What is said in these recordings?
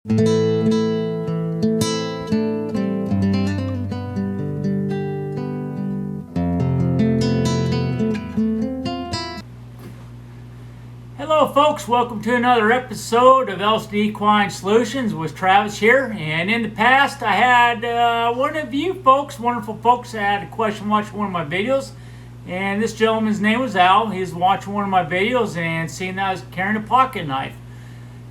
Hello folks, welcome to another episode of Elliston Equine Solutions with Travis here. And in the past I had one of you folks, wonderful folks, had a question watching one of my videos. And this gentleman's name was Al. He was watching one of my videos and seeing that I was carrying a pocket knife.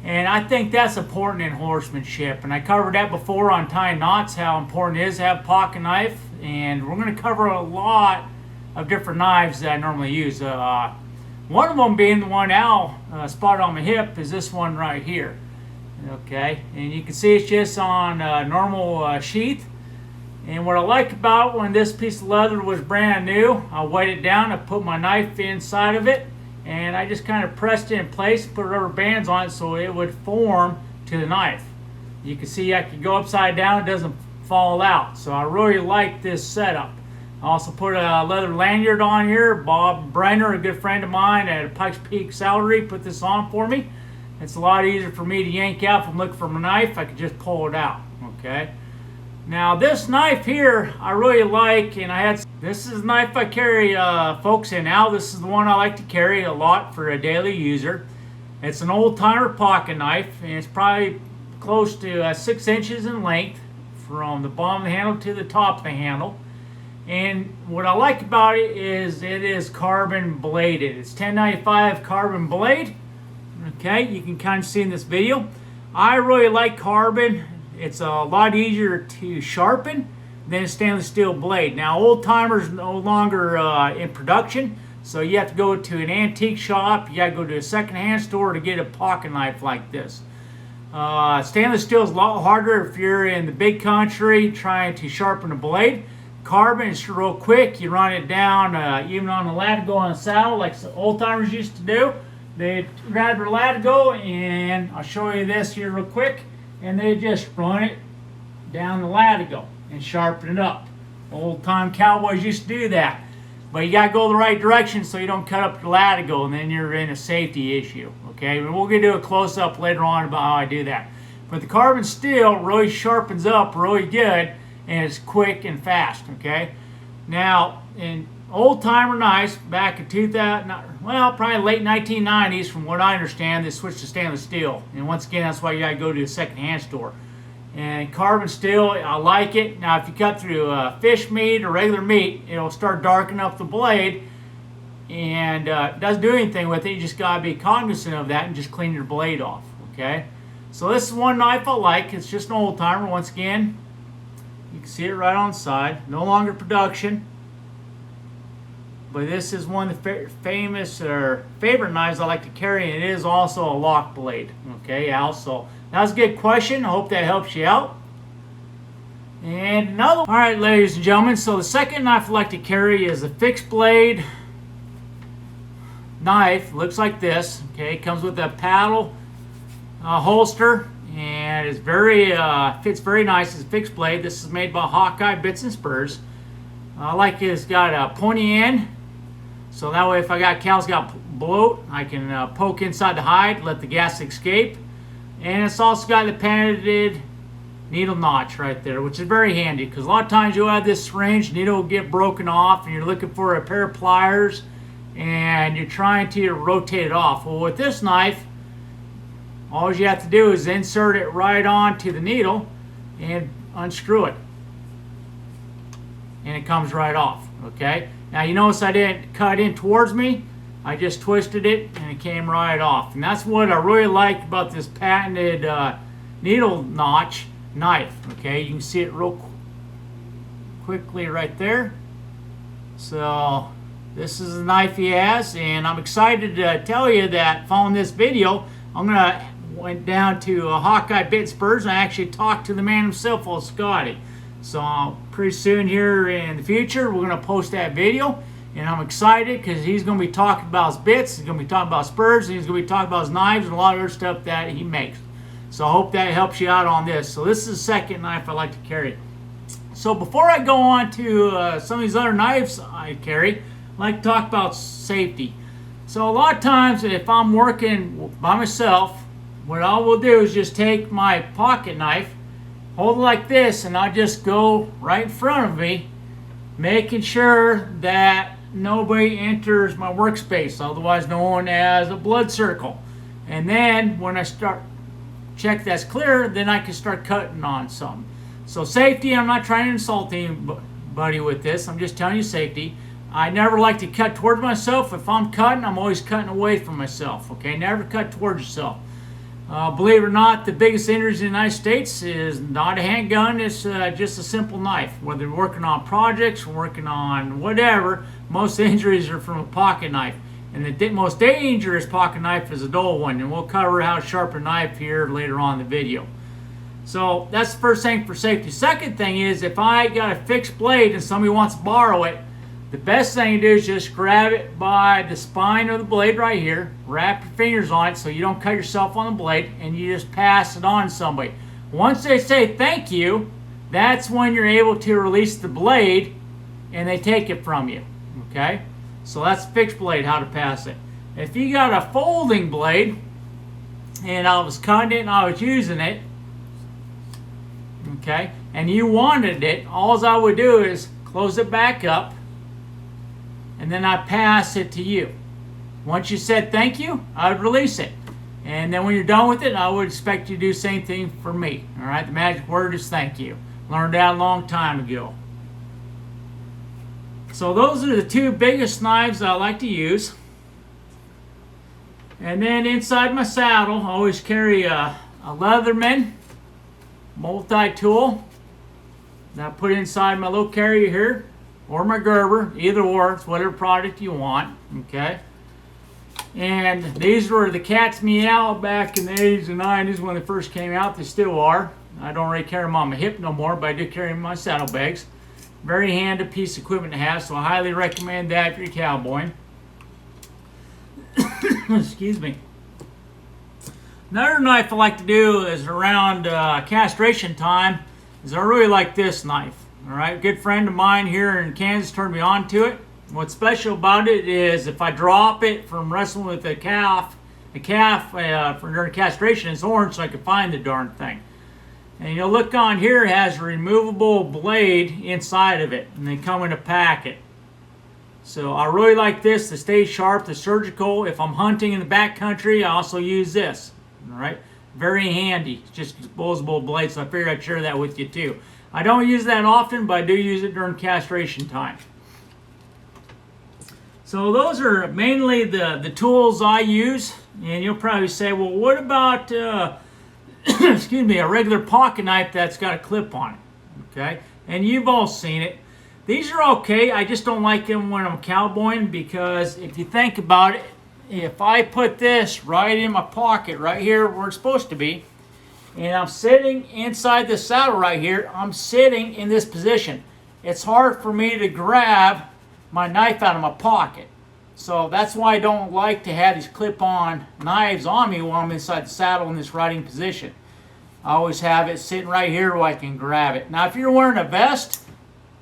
And I think that's important in horsemanship. And I covered that before on tying knots, how important it is to have a pocket knife. And we're going to cover a lot of different knives that I normally use. One of them being the one Al spotted on my hip is this one right here. Okay, and you can see it's just on normal sheath. And what I like about when this piece of leather was brand new, I weighed it down, I put my knife inside of it, and I just kind of pressed it in place, put rubber bands on it so it would form to the knife. You can see I can go upside down, it doesn't fall out. So I really like this setup. I also put a leather lanyard on here. Bob Brenner, a good friend of mine at Pikes Peak Saddlery, put this on for me. It's a lot easier for me to yank out if I'm looking for my knife. I can just pull it out, okay? Now this knife here, I really like, and this is the knife I carry folks in now. This is the one I like to carry a lot for a daily user. It's an old-timer pocket knife, and it's probably close to 6 inches in length from the bottom of the handle to the top of the handle. And what I like about it is carbon bladed. It's 1095 carbon blade. Okay, you can kind of see in this video. I really like carbon. It's a lot easier to sharpen than a stainless steel blade. Now, old timers no longer in production, so you have to go to an antique shop. You got to go to a secondhand store to get a pocket knife like this. Stainless steel is a lot harder if you're in the big country trying to sharpen a blade. Carbon is real quick. You run it down even on the latigo on a saddle like the old timers used to do. They grab their latigo, and I'll show you this here real quick, and they just run it down the latigo and sharpen it up. Old time cowboys used to do that. But you got to go the right direction so you don't cut up the latigo, and then you're in a safety issue. Okay, we'll get to a close-up later on about how I do that. But the carbon steel really sharpens up really good, and it's quick and fast. Okay, now in old-timer knives back in 2000, well, probably late 1990s, from what I understand, they switched to stainless steel. And once again, that's why you got to go to a second-hand store. And carbon steel, I like it. Now, if you cut through fish meat or regular meat, it'll start darkening up the blade, and it doesn't do anything with it. You just got to be cognizant of that and just clean your blade off. Okay, so this is one knife I like. It's just an old-timer. Once again, you can see it right on the side. No longer production. But this is one of the famous or favorite knives I like to carry, and it is also a lock blade. Okay, Al, so that was a good question. I hope that helps you out. And another one. All right, ladies and gentlemen, so the second knife I like to carry is a fixed blade knife. Looks like this. Okay, it comes with a paddle holster, and it's fits very nice. It's a fixed blade. This is made by Hawkeye Bits and Spurs. I like it's got a pointy end, so that way if I got cows got bloat, I can poke inside the hide, let the gas escape. And it's also got the patented needle notch right there, which is very handy because a lot of times you'll have this syringe, needle will get broken off, and you're looking for a pair of pliers, and you're trying to rotate it off. Well, with this knife, all you have to do is insert it right onto the needle and unscrew it, and it comes right off. Okay, now you notice I didn't cut in towards me, I just twisted it and it came right off. And that's what I really like about this patented needle notch knife. Okay, you can see it real quickly right there. So this is the knife he has, and I'm excited to tell you that following this video, I'm gonna went down to Hawkeye Bit Spurs and I actually talked to the man himself, old Scotty. So pretty soon here in the future, we're going to post that video. And I'm excited because he's going to be talking about his bits, he's going to be talking about spurs, and he's going to be talking about his knives and a lot of other stuff that he makes. So I hope that helps you out on this. So this is the second knife I like to carry. So before I go on to some of these other knives I carry, I like to talk about safety. So a lot of times if I'm working by myself, what I will do is just take my pocket knife, hold it like this, and I'll just go right in front of me, making sure that nobody enters my workspace, otherwise known as a blood circle. And then when I start check that's clear, then I can start cutting on something. So safety, I'm not trying to insult anybody with this, I'm just telling you safety. I never like to cut towards myself. If I'm cutting, I'm always cutting away from myself, okay? Never cut towards yourself. Believe it or not, the biggest injuries in the United States is not a handgun, it's just a simple knife. Whether you're working on projects, working on whatever, most injuries are from a pocket knife. And the most dangerous pocket knife is a dull one, and we'll cover how to sharpen a knife here later on in the video. So that's the first thing for safety. Second thing is, if I got a fixed blade and somebody wants to borrow it, the best thing to do is just grab it by the spine of the blade right here, wrap your fingers on it so you don't cut yourself on the blade, and you just pass it on to somebody. Once they say thank you, that's when you're able to release the blade and they take it from you, okay? So that's fixed blade, how to pass it. If you got a folding blade and I was cutting it and I was using it, okay, and you wanted it, all I would do is close it back up, and then I pass it to you. Once you said thank you, I would release it. And then when you're done with it, I would expect you to do the same thing for me. All right, the magic word is thank you. Learned that a long time ago. So those are the two biggest knives I like to use. And then inside my saddle, I always carry a Leatherman multi-tool. Now I put it inside my little carrier here, or my Gerber, either or, it's whatever product you want, okay? And these were the Cat's Meow back in the 80s and 90s when they first came out. They still are. I don't really carry them on my hip no more, but I do carry them in my saddlebags. Very handy piece of equipment to have, so I highly recommend that if you're cowboying. Excuse me. Another knife I like to do is around castration time, is I really like this knife. All right, good friend of mine here in Kansas turned me on to it. What's special about it is if I drop it from wrestling with a calf for during castration, it's orange, so I can find the darn thing. And you'll look on here, it has a removable blade inside of it, and they come in a packet. So I really like this to stay sharp, the surgical. If I'm hunting in the backcountry, I also use this. All right, very handy. It's just a disposable blade, so I figured I'd share that with you too. I don't use that often, but I do use it during castration time. So those are mainly the tools I use. And you'll probably say, well, what about, excuse me, a regular pocket knife that's got a clip on it? Okay, and you've all seen it. These are okay. I just don't like them when I'm cowboying, because if you think about it, if I put this right in my pocket, right here where it's supposed to be, and I'm sitting inside the saddle right here, I'm sitting in this position. It's hard for me to grab my knife out of my pocket. So that's why I don't like to have these clip-on knives on me while I'm inside the saddle in this riding position. I always have it sitting right here where I can grab it. Now if you're wearing a vest,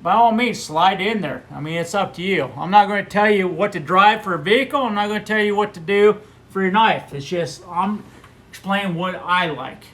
by all means slide in there. I mean, it's up to you. I'm not going to tell you what to drive for a vehicle. I'm not going to tell you what to do for your knife. It's just, I'm explaining what I like.